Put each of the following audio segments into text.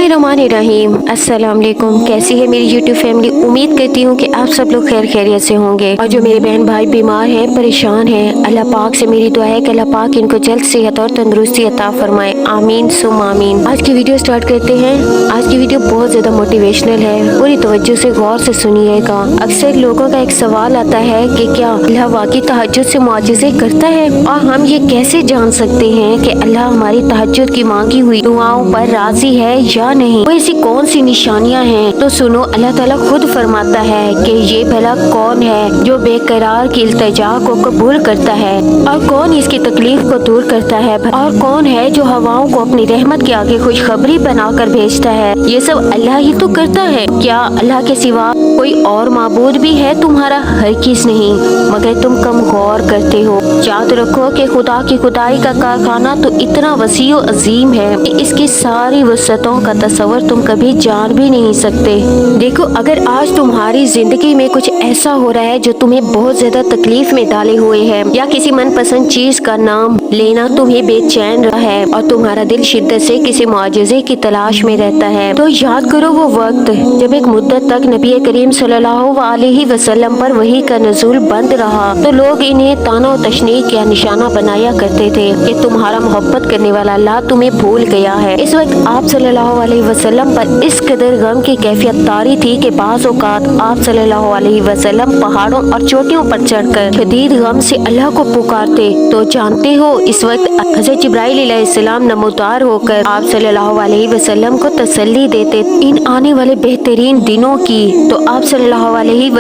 बिस्मिल्लाहिर्रहमानिर्रहीम। अस्सलाम वालेकुम। कैसी है मेरी यूट्यूब फैमिली? उम्मीद करती हूँ कि आप सब लोग खैर खैरियत से होंगे। और जो मेरे बहन भाई बीमार हैं, परेशान हैं, अल्लाह पाक से मेरी दुआ है कि अल्लाह पाक इनको जल्द सेहत और तंदुरुस्ती अता फरमाए। आमीन सुम आमीन। आज की वीडियो स्टार्ट करते हैं। आज की वीडियो बहुत ज्यादा मोटिवेशनल है, पूरी तवज्जो से गौर से सुनिएगा। अक्सर लोगों का एक सवाल आता है कि क्या अल्लाह वाकई तहज्जुद से मुआजिज़े करता है, और हम ये कैसे जान सकते हैं कि अल्लाह हमारी तहज्जुद की मांगी हुई दुआओं पर राजी है या नहीं। वो ऐसी कौन सी निशानियां हैं? तो सुनो, अल्लाह ताला खुद फरमाता है कि ये भला कौन है जो बेकरार की इल्तिजा को कबूल करता है, और कौन इसकी तकलीफ को दूर करता है, और कौन है जो हवाओं को अपनी रहमत के आगे खुशखबरी बनाकर भेजता है। ये सब अल्लाह ही तो करता है। क्या अल्लाह के सिवा कोई और माबूद भी है तुम्हारा? हरगिज़ नहीं, मगर तुम कम गौर करते हो। याद रखो कि खुदा की खुदाई का कारखाना तो इतना वसी और अजीम है कि इसकी सारी वसअतों का तस्वर तुम कभी जान भी नहीं सकते। देखो, अगर आज तुम्हारी जिंदगी में कुछ ऐसा हो रहा है जो तुम्हें बहुत ज्यादा तकलीफ में डाले हुए है, या किसी मनपसंद चीज का नाम लेना तुम्हें बेचैन रहा है, और तुम्हारा दिल शिद्दत से किसी मुआजिज़े की तलाश में रहता है, तो याद करो वो वक्त जब एक मुद्दत तक नबी करीम सल्लल्लाहु अलैहि वसल्लम पर वही का नज़ूल बंद रहा, तो लोग इन्हें ताना और तशनीक का निशाना बनाया करते थे कि तुम्हारा मोहब्बत करने वाला अल्लाह तुम्हें भूल गया है। इस वक्त आप सल्लल्लाहु अलैहि वसल्लम पर इस कदर गम की कैफियत तारी थी कि बाज़ औक़ात आप सल्लल्लाहु अलैहि वसल्लम पहाड़ों और चोटियों पर चढ़कर शदीद गम से अल्लाह को पुकारते। तो जानते हो, इस वक्त हज़रत जिब्राइल अलैहिस्सलाम नमोदार होकर आप सल्लल्लाहु अलैहि वसल्लम को तसल्ली देते इन आने वाले बेहतरीन दिनों की। तो आप सल्लल्लाहु अलैहि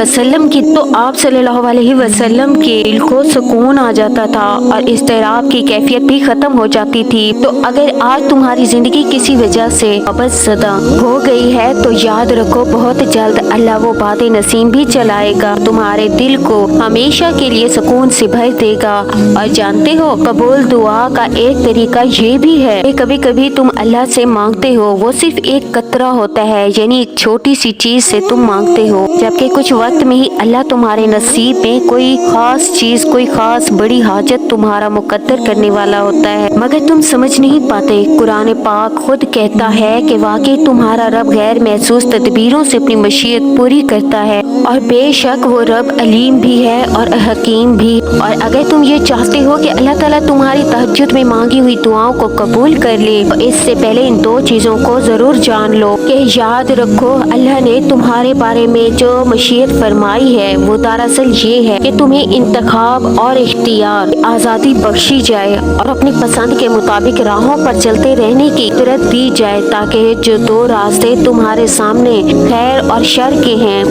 वसल्लम के दिल को सुकून आ जाता था और इज़्तिराब की कैफियत भी खत्म हो जाती थी। तो अगर आज तुम्हारी जिंदगी किसी वजह से अबज़दा हो गई है, तो याद रखो बहुत जल्द अल्लाह वो बातें नसीब भी चलाएगा, तुम्हारे दिल को हमेशा के लिए सुकून से भर देगा। और जानते हो, कबूल दुआ का एक तरीका ये भी है कि कभी कभी तुम अल्लाह से मांगते हो, वो सिर्फ एक कतरा होता है, यानी एक छोटी सी चीज से तुम मांगते हो, जबकि कुछ वक्त में ही अल्लाह तुम्हारे नसीब में कोई खास चीज, कोई खास बड़ी हाजत तुम्हारा मुकद्दर करने वाला होता है, मगर तुम समझ नहीं पाते। कुरान पाक खुद कहता है कि वाकई तुम्हारा रब गैर महसूस तदबीरों से अपनी मशीयत पूरी करता है, और बेशक वो रब अलीम भी है और हकीम भी। और अगर तुम ये चाहते हो कि अल्लाह ताला तुम्हारी तहज्जुद में मांगी हुई दुआओं को कबूल कर ले, तो इससे पहले इन दो चीज़ों को ज़रूर जान लो कि याद रखो, अल्लाह ने तुम्हारे बारे में जो मशीयत फरमाई है वो दरअसल ये है कि तुम्हें इंतखाब और इख्तियार आज़ादी बख्शी जाए और अपनी पसंद के मुताबिक राहों पर चलते रहने की कुदरत दी जाए, ताकि जो दो रास्ते तुम्हारे सामने खैर और शर के हैं,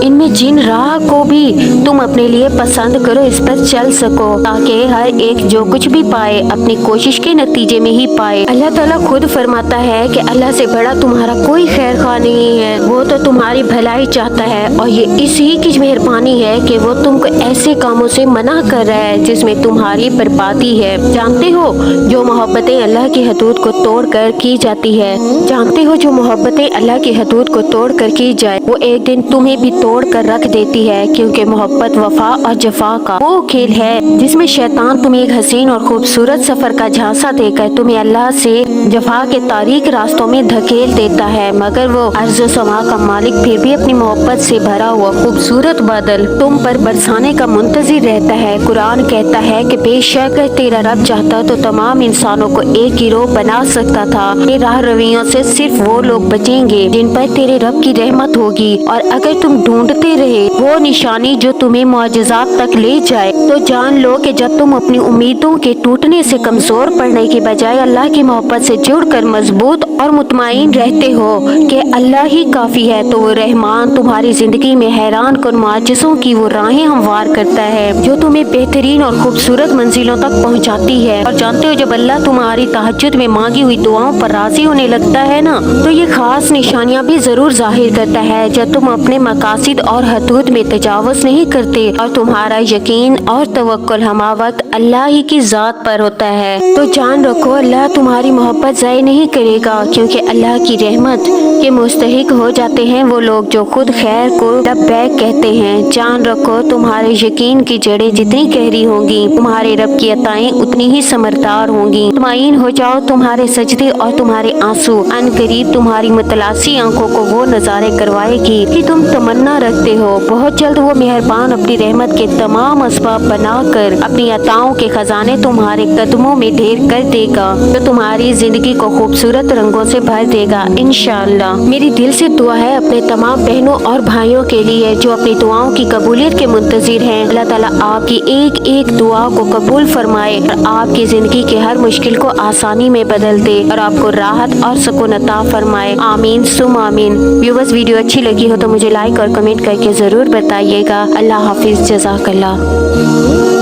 इनमें जिन राह को भी तुम अपने लिए पसंद करो इस पर चल सको, ताकि हर एक जो कुछ भी पाए अपनी कोशिश के नतीजे में ही पाए। अल्लाह ताला खुद फरमाता है कि अल्लाह से बड़ा तुम्हारा कोई खैर खा नहीं है, वो तो तुम्हारी भलाई चाहता है, और ये इसी की मेहरबानी है कि वो तुमको ऐसे कामों से मना कर रहा है जिसमें तुम्हारी बर्बादी है। जानते हो, जो मोहब्बतें अल्लाह की हदूद को तोड़ कर की जाती है, जानते हो जो मोहब्बतें अल्लाह की हदूद को तोड़ कर की जाए, वो एक दिन तुम्हें भी तोड़ कर रख देती है, क्योंकि मोहब्बत वफा और जफा का वो खेल है जिसमें शैतान तुम्हें एक हसीन और खूबसूरत सफर का झांसा देकर तुम्हें अल्लाह से जफा के तारीक रास्तों में धकेल देता है, मगर वो अर्ज़ व समा का मालिक फिर भी अपनी मोहब्बत से भरा हुआ खूबसूरत बादल तुम पर बरसाने का मुंतजिर रहता है। कुरान कहता है कि बेशक तेरा रब चाहता तो तमाम इंसानों को एक गिरोह बना सकता था। ये राह रवियों से सिर्फ वो लोग बचेंगे जिन पर तेरे रब की रहमत होगी, और अगर तुम ढूंढते रहे वो निशानी जो तुम्हें मुआजिज़ात तक ले जाए, तो जान लो कि जब तुम अपनी उम्मीदों के टूटने से कमजोर पड़ने के बजाय अल्लाह की मोहब्बत से जुड़कर मजबूत और मुतमईन रहते हो कि अल्लाह ही काफी है, तो वो रहमान तुम्हारी जिंदगी में हैरान कन मुआजिज़ों की वो राहें हमवार करता है जो तुम्हें बेहतरीन और खूबसूरत मंजिलों तक पहुंचाती है। और जानते हो, जब अल्लाह तुम्हारी तहज्जुद में मांगी हुई दुआओं पर राजी होने लगता है ना, तो ये खास निशानियां भी जरूर जाहिर करता है जब तुम अपने मकासिद और हदूद में तजावुज़ नहीं करते, और तुम्हारा यकीन और तवक्कुल हमा वक्त अल्लाह ही की जात पर होता है। तो जान रखो, अल्लाह तुम्हारी मोहब्बत ज़ाय नहीं करेगा, क्योंकि अल्लाह की रहमत के मुस्तहिक हो जाते हैं वो लोग जो खुद खुद खैर को लब्बैक कहते हैं। जान रखो तुम्हारे यकीन की जड़ें जितनी गहरी होंगी तुम्हारे रब की अताएं उतनी ही समझदार होंगी। मुतमईन हो जाओ, तुम्हारे सजदे और तुम्हारे आंसू अनकरीब तुम्हारी मुतलासी आंखों को वो नजारे करवाएगी कि तुम तमन्ना रखते हो। बहुत जल्द वो मेहरबान अपनी रहमत के तमाम असबाब बनाकर अपनी अताओं के खजाने तुम्हारे कदमों में ढेर कर देगा, तो तुम्हारी जिंदगी को खूबसूरत रंगों से भर देगा इंशाअल्लाह। मेरी दिल से दुआ है अपने तमाम बहनों और भाइयों के लिए जो अपनी दुआओं की कबूलियत के मुंतजिर हैं। अल्लाह ताला आपकी एक एक दुआ को कबूल फरमाए और आपकी जिंदगी के हर मुश्किल को आसानी में बदल दे और आपको राहत और सुकून अता फरमाए। आमीन सुम आमीन। व्यूअर्स, वीडियो अच्छी लगी हो तो मुझे लाइक और कमेंट करके जरूर बताइएगा। अल्लाह हाफिज, जज़ाकल्लाह।